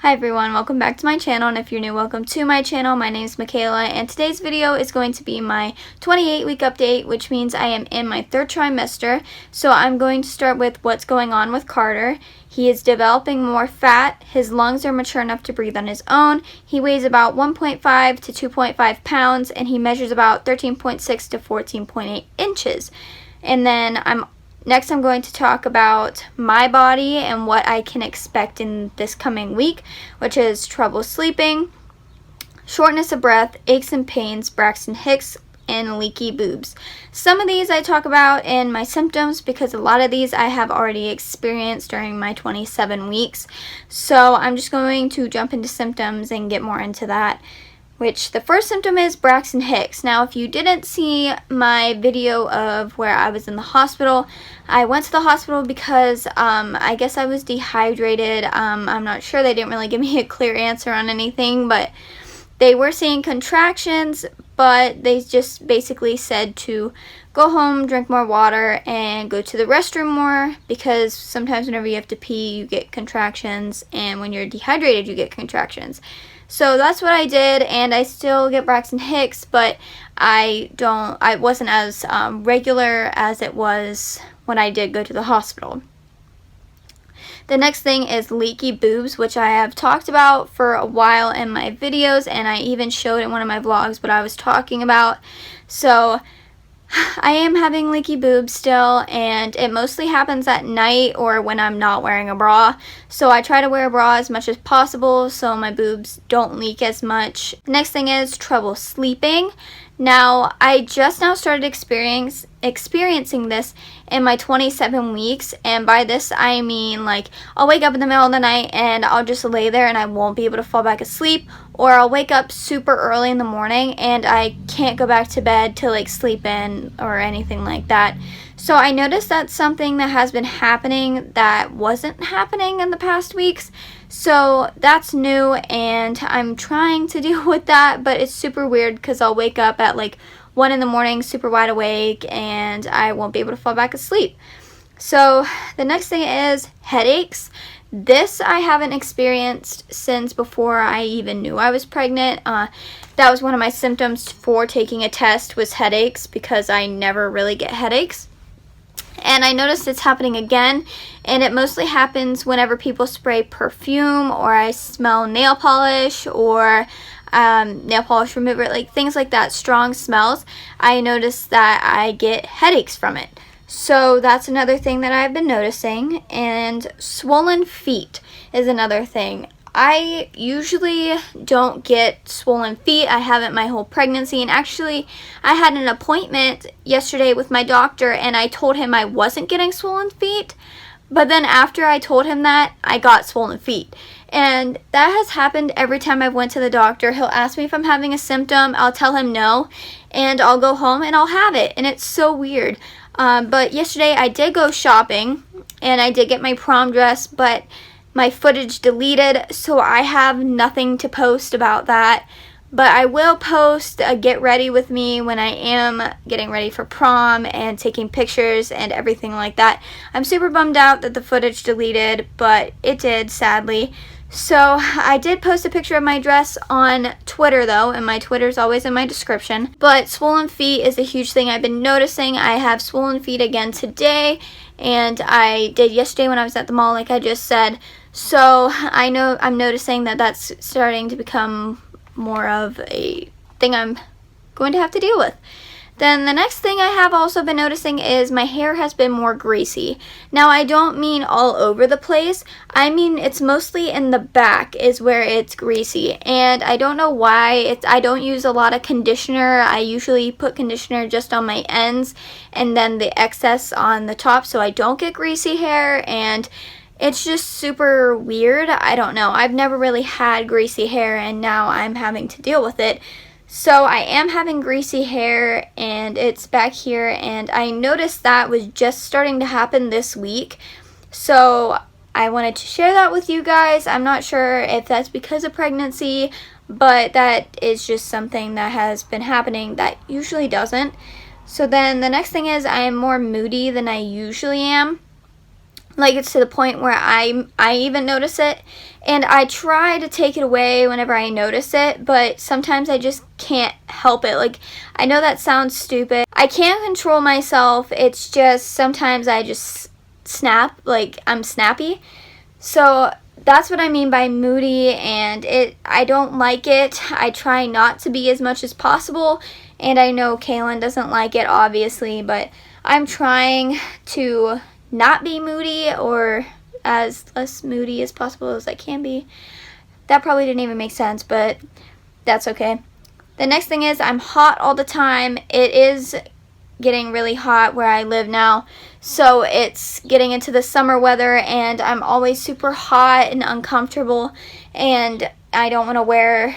Hi everyone, welcome back to my channel, and if you're new, welcome to my channel. My name is Mckayla, and today's video is going to be my 28-week update, which means I am in my third trimester. So I'm going to start with what's going on with Carter. He is developing more fat, his lungs are mature enough to breathe on his own, he weighs about 1.5 to 2.5 pounds, and he measures about 13.6 to 14.8 inches. And then Next, I'm going to talk about my body and what I can expect in this coming week, which is trouble sleeping, shortness of breath, aches and pains, Braxton Hicks, and leaky boobs. Some of these I talk about in my symptoms because a lot of these I have already experienced during my 27 weeks. So I'm just going to jump into symptoms and get more into that. Which the first symptom is Braxton Hicks. Now, if you didn't see my video of where I was in the hospital, I went to the hospital because I guess I was dehydrated. I'm not sure. They didn't really give me a clear answer on anything, but they were seeing contractions, but they just basically said to go home, drink more water, and go to the restroom more, because sometimes whenever you have to pee, you get contractions, and when you're dehydrated, you get contractions. So that's what I did, and I still get Braxton Hicks, but I wasn't as regular as it was when I did go to the hospital. The next thing is leaky boobs, which I have talked about for a while in my videos, and I even showed in one of my vlogs what I was talking about. So I am having leaky boobs still, and it mostly happens at night or when I'm not wearing a bra. So I try to wear a bra as much as possible so my boobs don't leak as much. Next thing is trouble sleeping. Now, I just now started experiencing this in my 27 weeks, and by this I mean like I'll wake up in the middle of the night and I'll just lay there and I won't be able to fall back asleep, or I'll wake up super early in the morning and I can't go back to bed to like sleep in or anything like that. So I noticed that's something that has been happening that wasn't happening in the past weeks. So that's new, and I'm trying to deal with that, but it's super weird because I'll wake up at like 1 in the morning super wide awake and I won't be able to fall back asleep. So the next thing is headaches. This I haven't experienced since before I even knew I was pregnant. That was one of my symptoms for taking a test, was headaches, because I never really get headaches. And I noticed it's happening again, and it mostly happens whenever people spray perfume, or I smell nail polish, or nail polish remover, like things like that, strong smells. I notice that I get headaches from it. So that's another thing that I've been noticing. And swollen feet is another thing. I usually don't get swollen feet. I haven't my whole pregnancy, and actually I had an appointment yesterday with my doctor and I told him I wasn't getting swollen feet, but then after I told him that, I got swollen feet. And that has happened every time I've went to the doctor. He'll ask me if I'm having a symptom, I'll tell him no, and I'll go home and I'll have it, and it's so weird. But yesterday I did go shopping and I did get my prom dress, but my footage deleted, so I have nothing to post about that. But I will post a get ready with me when I am getting ready for prom and taking pictures and everything like that. I'm super bummed out that the footage deleted, but it did, sadly. So I did post a picture of my dress on Twitter though, and my Twitter is always in my description. But swollen feet is a huge thing I've been noticing. I have swollen feet again today, and I did yesterday when I was at the mall, like I just said. So I know I'm noticing that that's starting to become more of a thing I'm going to have to deal with. Then the next thing I have also been noticing is my hair has been more greasy. Now, I don't mean all over the place. I mean it's mostly in the back is where it's greasy. And I don't know why. I don't use a lot of conditioner. I usually put conditioner just on my ends and then the excess on the top so I don't get greasy hair. And it's just super weird. I don't know. I've never really had greasy hair, and now I'm having to deal with it. So I am having greasy hair, and it's back here, and I noticed that was just starting to happen this week. So I wanted to share that with you guys. I'm not sure if that's because of pregnancy, but that is just something that has been happening that usually doesn't. So then the next thing is I am more moody than I usually am. Like, it's to the point where I even notice it, and I try to take it away whenever I notice it, but sometimes I just can't help it. Like, I know that sounds stupid. I can't control myself. It's just sometimes I just snap, like I'm snappy. So that's what I mean by moody, and I don't like it. I try not to be as much as possible, and I know Caelan doesn't like it, obviously, but I'm trying to not be moody, or as less moody as possible as I can be. That probably didn't even make sense, but that's okay. The next thing is I'm hot all the time. It is getting really hot where I live now, so it's getting into the summer weather, and I'm always super hot and uncomfortable, and I don't want to wear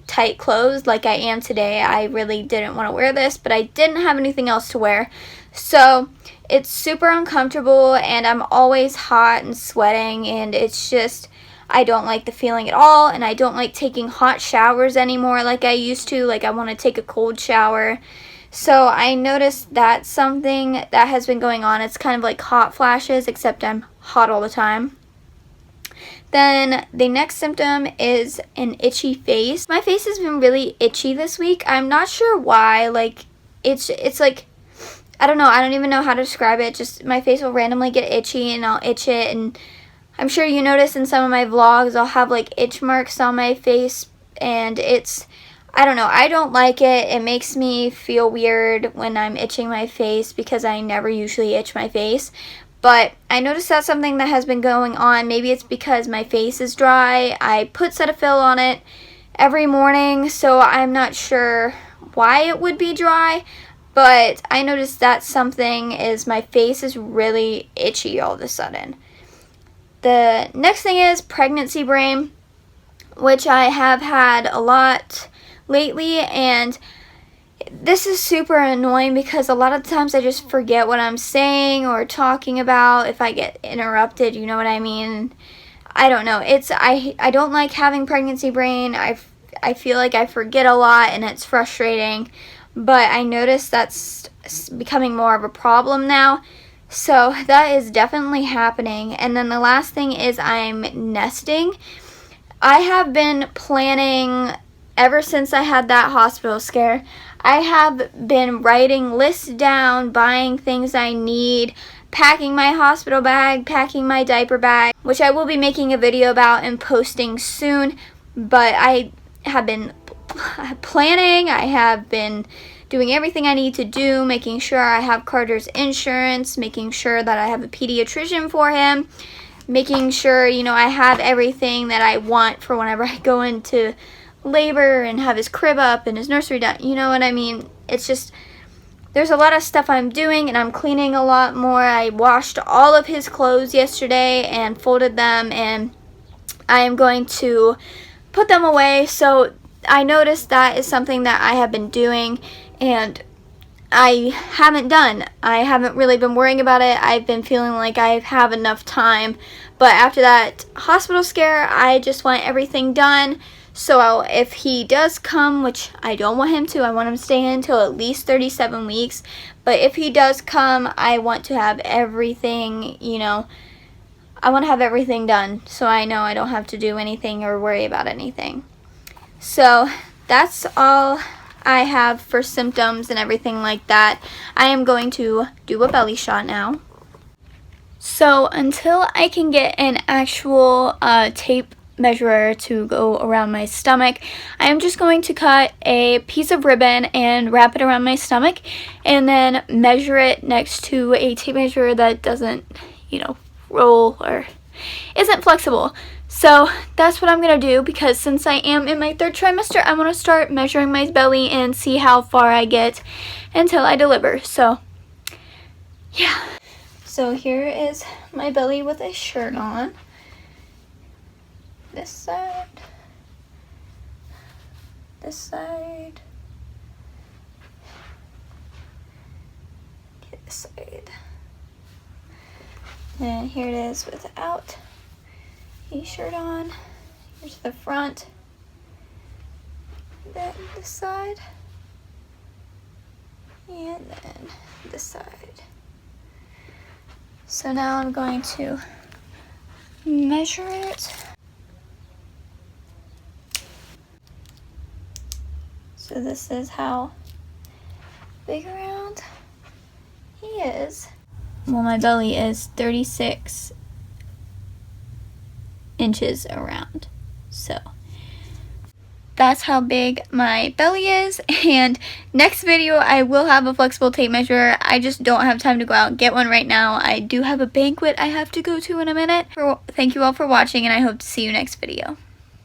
tight clothes like I am today. I really didn't want to wear this, but I didn't have anything else to wear, so it's super uncomfortable, and I'm always hot and sweating, and it's just, I don't like the feeling at all, and I don't like taking hot showers anymore like I used to. Like, I want to take a cold shower. So I noticed that's something that has been going on. It's kind of like hot flashes, except I'm hot all the time. Then the next symptom is an itchy face. My face has been really itchy this week. I'm not sure why. Like, it's like, I don't know. I don't even know how to describe it. Just my face will randomly get itchy, and I'll itch it. And I'm sure you notice in some of my vlogs, I'll have like itch marks on my face, and it's, I don't know, I don't like it. It makes me feel weird when I'm itching my face, because I never usually itch my face. But I noticed that's something that has been going on. Maybe it's because my face is dry. I put Cetaphil on it every morning, so I'm not sure why it would be dry. But I noticed that something is my face is really itchy all of a sudden. The next thing is pregnancy brain, which I have had a lot lately, and this is super annoying because a lot of times I just forget what I'm saying or talking about if I get interrupted, you know what I mean? I don't know. I don't like having pregnancy brain. I feel like I forget a lot, and it's frustrating, but I notice that's becoming more of a problem now. So that is definitely happening. And then the last thing is I'm nesting. I have been planning ever since I had that hospital scare. I have been writing lists down, buying things I need, packing my hospital bag, packing my diaper bag, which I will be making a video about and posting soon. But I have been planning. I have been doing everything I need to do, making sure I have Carter's insurance, making sure that I have a pediatrician for him, making sure, you know, I have everything that I want for whenever I go into labor, and have his crib up and his nursery done. You know what I mean? It's just, there's a lot of stuff I'm doing, and I'm cleaning a lot more. I washed all of his clothes yesterday and folded them, and I am going to put them away. So I noticed that is something that I have been doing, and I haven't done. I haven't really been worrying about it. I've been feeling like I have enough time, but after that hospital scare, I just want everything done. So if he does come, which I don't want him to, I want him to stay in until at least 37 weeks, but if he does come, I want to have everything, you know, I want to have everything done, so I know I don't have to do anything or worry about anything. So that's all I have for symptoms and everything like that. I am going to do a belly shot now. So until I can get an actual tape measurer to go around my stomach, I am just going to cut a piece of ribbon and wrap it around my stomach, and then measure it next to a tape measure that doesn't, you know, roll or isn't flexible. So that's what I'm going to do, because since I am in my 3rd trimester, I want to start measuring my belly and see how far I get until I deliver. So yeah. So here is my belly with a shirt on. This side. This side. This side. And here it is without a shirt on. Here's the front. Then this side. And then this side. So now I'm going to measure it. So this is how big around he is. Well, my belly is 36 inches around. So that's how big my belly is. And next video I will have a flexible tape measure. I just don't have time to go out and get one right now. I do have a banquet I have to go to in a minute. Thank you all for watching, and I hope to see you next video.